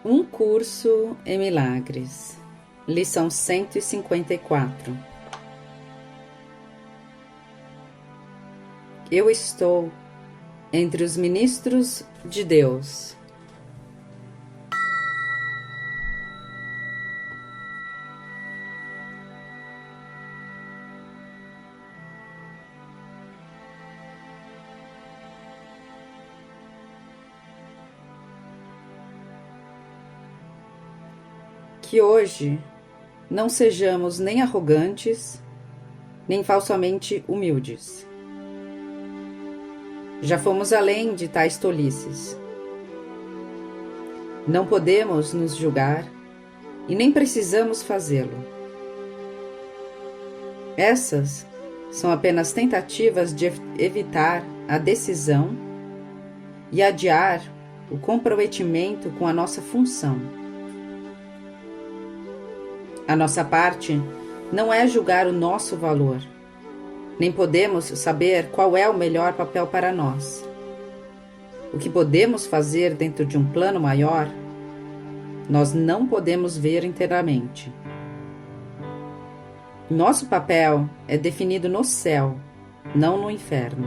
Um curso em milagres. Lição 154. Eu estou entre os ministros de Deus. Que hoje não sejamos nem arrogantes, nem falsamente humildes. Já fomos além de tais tolices. Não podemos nos julgar e nem precisamos fazê-lo. Essas são apenas tentativas de evitar a decisão e adiar o comprometimento com a nossa função. A nossa parte não é julgar o nosso valor, nem podemos saber qual é o melhor papel para nós. O que podemos fazer dentro de um plano maior, nós não podemos ver inteiramente. Nosso papel é definido no céu, não no inferno.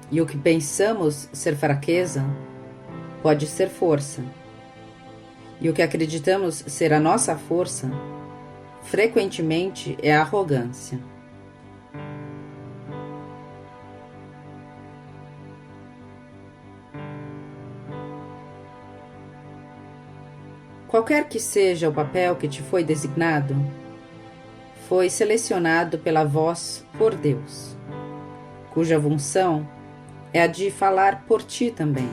E o que pensamos ser fraqueza, pode ser força. E o que acreditamos ser a nossa força, frequentemente é a arrogância. Qualquer que seja o papel que te foi designado, foi selecionado pela voz por Deus, cuja função é a de falar por ti também.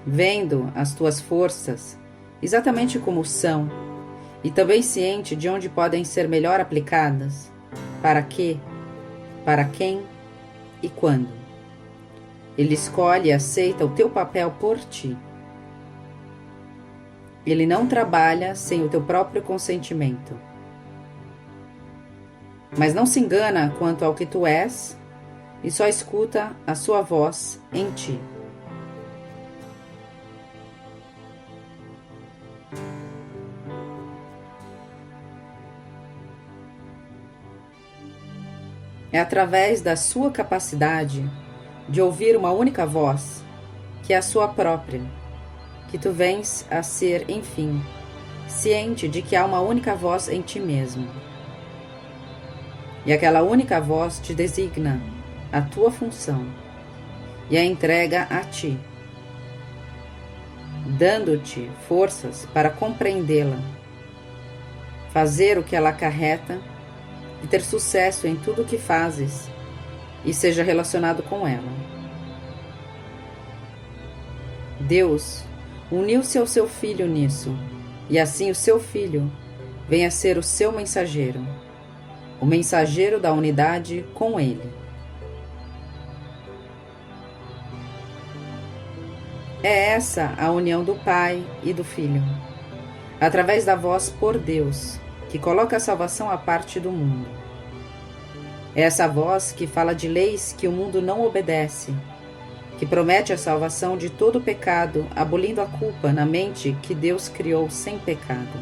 Vendo as tuas forças exatamente como são e também ciente de onde podem ser melhor aplicadas, para quê, para quem e quando. Ele escolhe e aceita o teu papel por ti. Ele não trabalha sem o teu próprio consentimento. Mas não se engana quanto ao que tu és e só escuta a sua voz em ti. É através da sua capacidade de ouvir uma única voz, que é a sua própria, que tu vens a ser, enfim, ciente de que há uma única voz em ti mesmo. E aquela única voz te designa a tua função e a entrega a ti, dando-te forças para compreendê-la, fazer o que ela acarreta e ter sucesso em tudo o que fazes e seja relacionado com ela. Deus uniu-se ao seu Filho nisso, e assim o seu Filho vem a ser o seu mensageiro, o mensageiro da unidade com Ele. É essa a união do Pai e do Filho, através da voz por Deus, que coloca a salvação à parte do mundo. É essa voz que fala de leis que o mundo não obedece, que promete a salvação de todo o pecado, abolindo a culpa na mente que Deus criou sem pecado.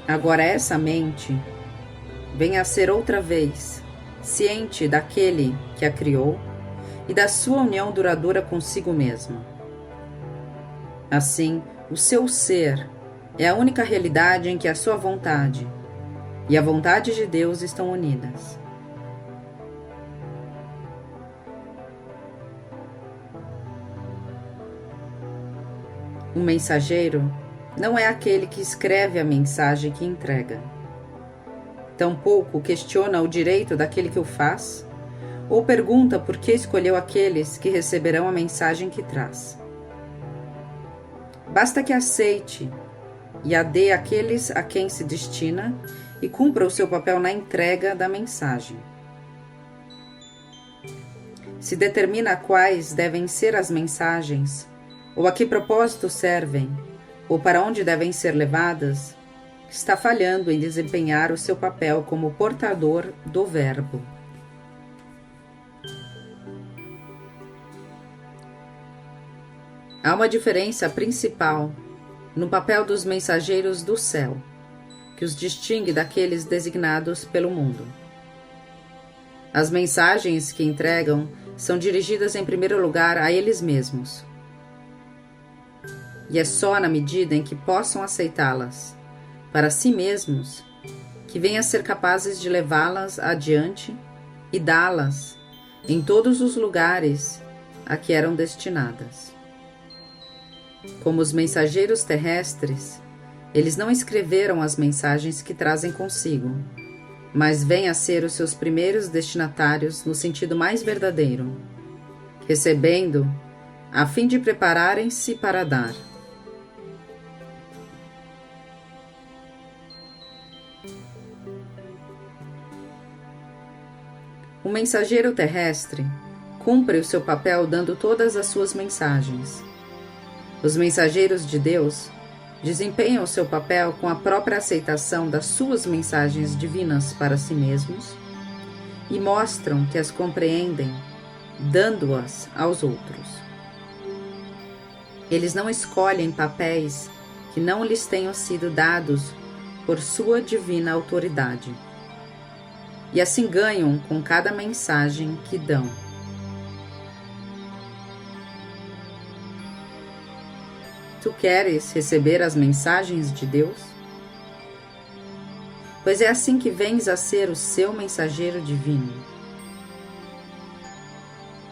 Agora essa mente vem a ser outra vez ciente daquele que a criou e da sua união duradoura consigo mesma. Assim, o seu ser é a única realidade em que a sua vontade e a vontade de Deus estão unidas. Um mensageiro não é aquele que escreve a mensagem que entrega. Tampouco questiona o direito daquele que o faz, ou pergunta por que escolheu aqueles que receberão a mensagem que traz. Basta que aceite e a dê àqueles a quem se destina e cumpra o seu papel na entrega da mensagem. Se determina quais devem ser as mensagens, ou a que propósito servem, ou para onde devem ser levadas, está falhando em desempenhar o seu papel como portador do Verbo. Há uma diferença principal no papel dos mensageiros do céu, que os distingue daqueles designados pelo mundo. As mensagens que entregam são dirigidas em primeiro lugar a eles mesmos. E é só na medida em que possam aceitá-las para si mesmos que venham a ser capazes de levá-las adiante e dá-las em todos os lugares a que eram destinadas. Como os mensageiros terrestres, eles não escreveram as mensagens que trazem consigo, mas vêm a ser os seus primeiros destinatários no sentido mais verdadeiro, recebendo a fim de prepararem-se para dar. O mensageiro terrestre cumpre o seu papel dando todas as suas mensagens. Os mensageiros de Deus desempenham o seu papel com a própria aceitação das suas mensagens divinas para si mesmos e mostram que as compreendem, dando-as aos outros. Eles não escolhem papéis que não lhes tenham sido dados por sua divina autoridade, e assim ganham com cada mensagem que dão. Tu queres receber as mensagens de Deus? Pois é assim que vens a ser o seu mensageiro divino.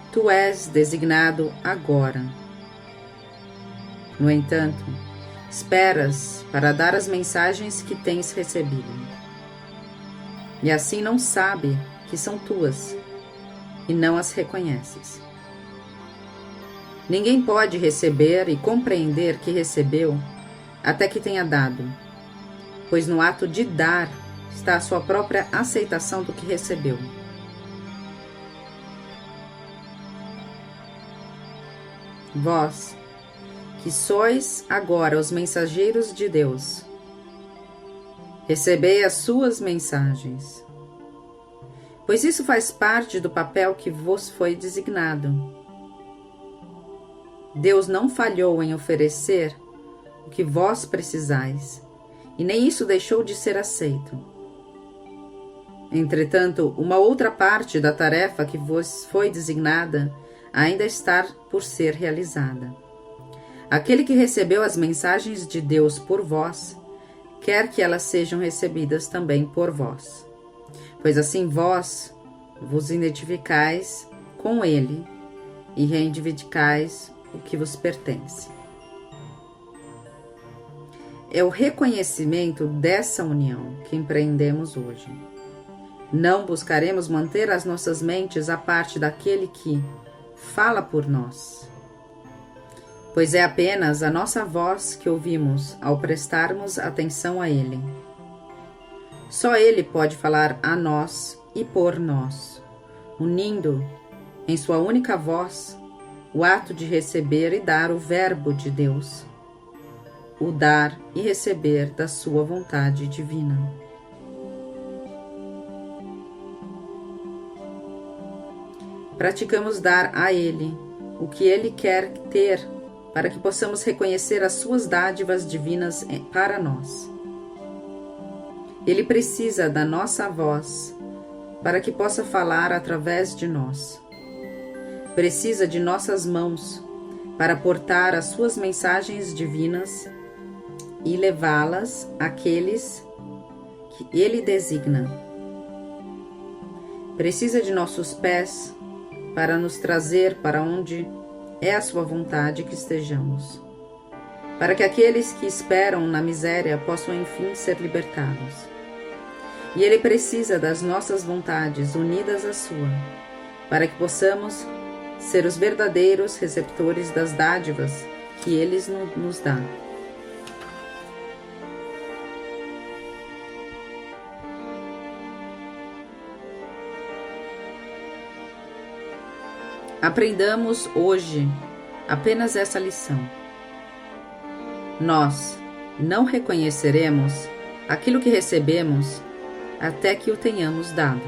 Tu és designado agora. No entanto, esperas para dar as mensagens que tens recebido. E assim não sabe que são tuas e não as reconheces. Ninguém pode receber e compreender que recebeu até que tenha dado, pois no ato de dar está a sua própria aceitação do que recebeu. Vós, que sois agora os mensageiros de Deus, recebei as suas mensagens, pois isso faz parte do papel que vos foi designado. Deus não falhou em oferecer o que vós precisais, e nem isso deixou de ser aceito. Entretanto, uma outra parte da tarefa que vos foi designada ainda está por ser realizada. Aquele que recebeu as mensagens de Deus por vós, quer que elas sejam recebidas também por vós, pois assim vós vos identificais com Ele e reivindicais o que vos pertence. É o reconhecimento dessa união que empreendemos hoje. Não buscaremos manter as nossas mentes à parte daquele que fala por nós, pois é apenas a nossa voz que ouvimos ao prestarmos atenção a Ele. Só Ele pode falar a nós e por nós, unindo em sua única voz o ato de receber e dar o verbo de Deus, o dar e receber da sua vontade divina. Praticamos dar a Ele o que Ele quer ter, para que possamos reconhecer as suas dádivas divinas para nós. Ele precisa da nossa voz para que possa falar através de nós. Precisa de nossas mãos para portar as suas mensagens divinas e levá-las àqueles que Ele designa. Precisa de nossos pés para nos trazer para onde é a sua vontade que estejamos, para que aqueles que esperam na miséria possam enfim ser libertados. E Ele precisa das nossas vontades unidas à sua, para que possamos ser os verdadeiros receptores das dádivas que Ele nos dá. Aprendamos hoje apenas essa lição. Nós não reconheceremos aquilo que recebemos até que o tenhamos dado.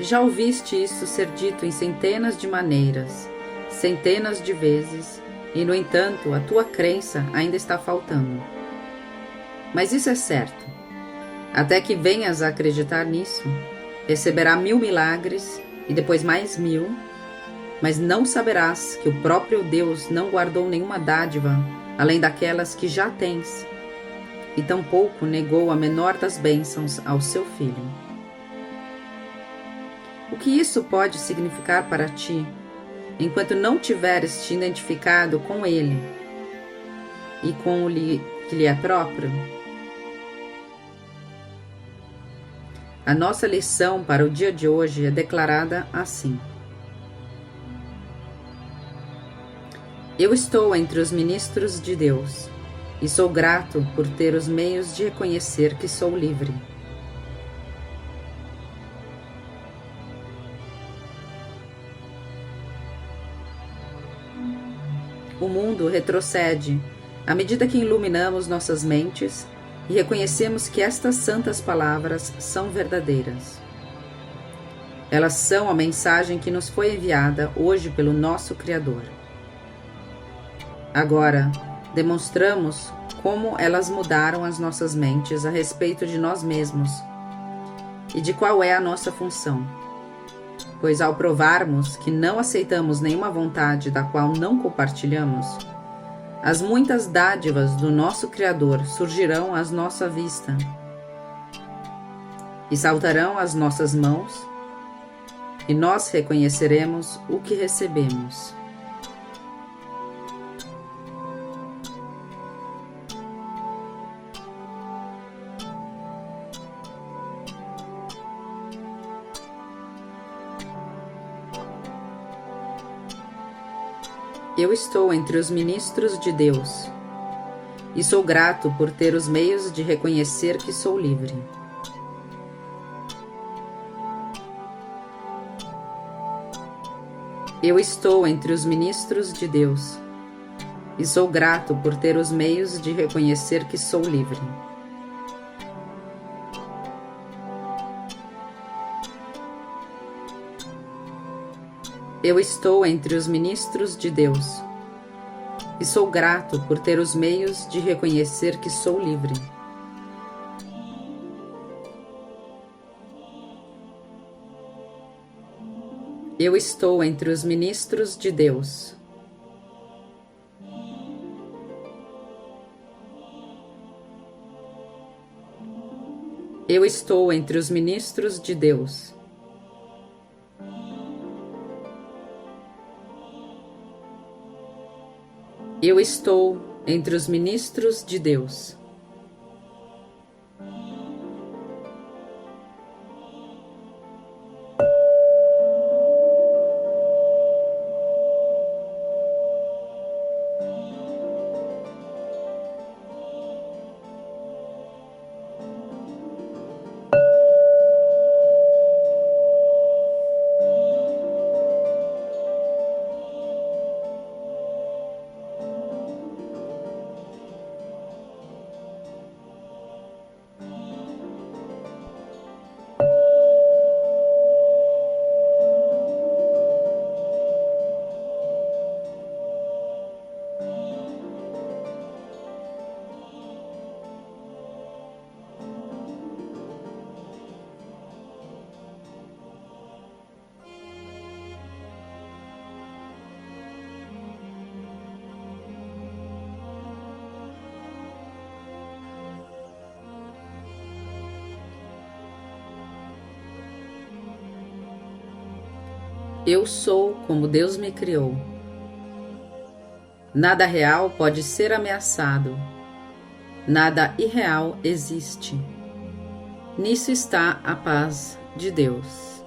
Já ouviste isso ser dito em centenas de maneiras centenas de vezes e, no entanto, a tua crença ainda está faltando. Mas isso é certo. Até que venhas a acreditar nisso, receberá 1000 milagres e depois mais 1000, mas não saberás que o próprio Deus não guardou nenhuma dádiva além daquelas que já tens, e tampouco negou a menor das bênçãos ao seu filho. O que isso pode significar para ti, enquanto não tiveres te identificado com ele e com o que lhe é próprio? A nossa lição para o dia de hoje é declarada assim: Eu estou entre os ministros de Deus e sou grato por ter os meios de reconhecer que sou livre. O mundo retrocede à medida que iluminamos nossas mentes e reconhecemos que estas santas palavras são verdadeiras. Elas são a mensagem que nos foi enviada hoje pelo nosso Criador. Agora, demonstramos como elas mudaram as nossas mentes a respeito de nós mesmos e de qual é a nossa função. Pois ao provarmos que não aceitamos nenhuma vontade da qual não compartilhamos, as muitas dádivas do nosso Criador surgirão à nossa vista e saltarão às nossas mãos, e nós reconheceremos o que recebemos. Eu estou entre os ministros de Deus e sou grato por ter os meios de reconhecer que sou livre. Eu estou entre os ministros de Deus e sou grato por ter os meios de reconhecer que sou livre. Eu estou entre os ministros de Deus e sou grato por ter os meios de reconhecer que sou livre. Eu estou entre os ministros de Deus. Eu estou entre os ministros de Deus. Eu estou entre os ministros de Deus. Eu sou como Deus me criou. Nada real pode ser ameaçado. Nada irreal existe. Nisso está a paz de Deus.